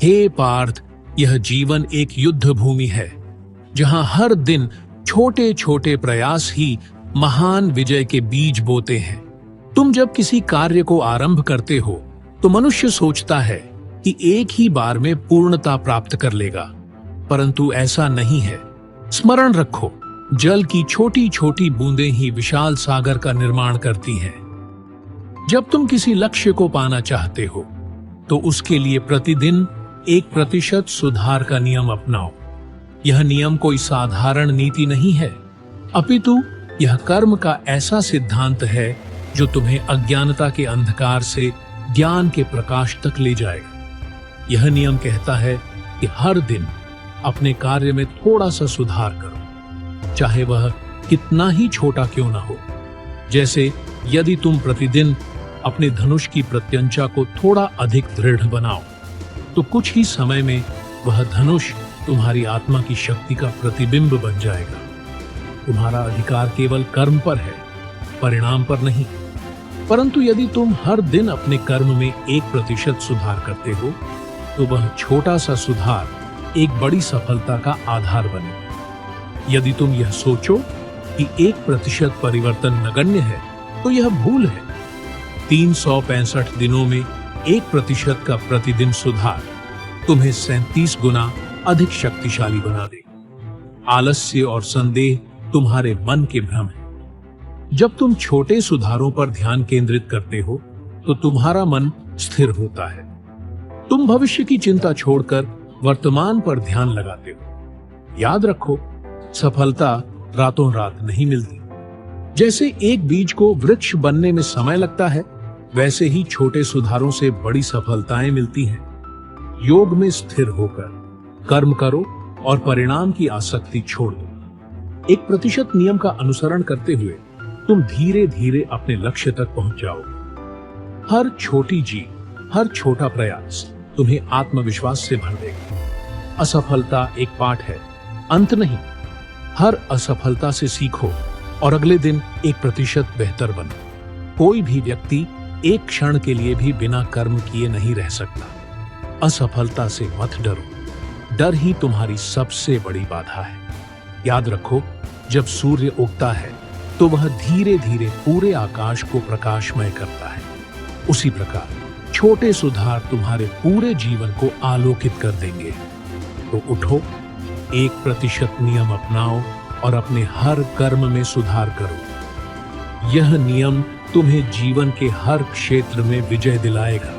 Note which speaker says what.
Speaker 1: हे पार्थ, यह जीवन एक युद्ध भूमि है जहां हर दिन छोटे छोटे प्रयास ही महान विजय के बीज बोते हैं। तुम जब किसी कार्य को आरंभ करते हो तो मनुष्य सोचता है कि एक ही बार में पूर्णता प्राप्त कर लेगा, परंतु ऐसा नहीं है। स्मरण रखो, जल की छोटी छोटी बूंदें ही विशाल सागर का निर्माण करती हैं। जब तुम किसी लक्ष्य को पाना चाहते हो तो उसके लिए प्रतिदिन 1% सुधार का नियम अपनाओ। यह नियम कोई साधारण नीति नहीं है, अपितु यह कर्म का ऐसा सिद्धांत है जो तुम्हें अज्ञानता के अंधकार से ज्ञान के प्रकाश तक ले जाएगा। यह नियम कहता है कि हर दिन अपने कार्य में थोड़ा सा सुधार करो, चाहे वह कितना ही छोटा क्यों ना हो। जैसे यदि तुम प्रतिदिन अपने धनुष की प्रत्यंचा को थोड़ा अधिक दृढ़ बनाओ तो कुछ ही समय में वह धनुष तुम्हारी आत्मा की शक्ति का प्रतिबिंब बन जाएगा। तुम्हारा अधिकार केवल कर्म पर है, परिणाम पर नहीं। परंतु यदि तुम हर दिन अपने कर्म में 1% सुधार करते हो तो वह छोटा सा सुधार एक बड़ी सफलता का आधार बने। यदि तुम यह सोचो कि 1% परिवर्तन नगण्य है तो यह भूल है। 365 दिनों में 1% का प्रतिदिन सुधार तुम्हें 37 गुना अधिक शक्तिशाली बना दे। आलस्य और संदेह तुम्हारे मन के भ्रम है। जब तुम छोटे सुधारों पर ध्यान केंद्रित करते हो तो तुम्हारा मन स्थिर होता है। तुम भविष्य की चिंता छोड़कर वर्तमान पर ध्यान लगाते हो। याद रखो, सफलता रातों रात नहीं मिलती। जैसे एक बीज को वृक्ष बनने में समय लगता है, वैसे ही छोटे सुधारों से बड़ी सफलताएं मिलती हैं। योग में स्थिर होकर कर्म करो और परिणाम की आसक्ति छोड़ दो। 1% नियम का अनुसरण करते हुए तुम धीरे धीरे अपने लक्ष्य तक पहुंच जाओगे। हर छोटी जीत, हर छोटा प्रयास तुम्हें आत्मविश्वास से भर देगा। असफलता एक पाठ है, अंत नहीं। हर असफलता से सीखो और अगले दिन 1% बेहतर बनो। कोई भी व्यक्ति एक क्षण के लिए भी बिना कर्म किए नहीं रह सकता। असफलता से मत डरो, डर ही तुम्हारी सबसे बड़ी बाधा है। याद रखो, जब सूर्य उगता है तो वह धीरे धीरे पूरे आकाश को प्रकाशमय करता है। उसी प्रकार छोटे सुधार तुम्हारे पूरे जीवन को आलोकित कर देंगे। तो उठो, 1% नियम अपनाओ और अपने हर कर्म में सुधार करो। यह नियम तुम्हें जीवन के हर क्षेत्र में विजय दिलाएगा।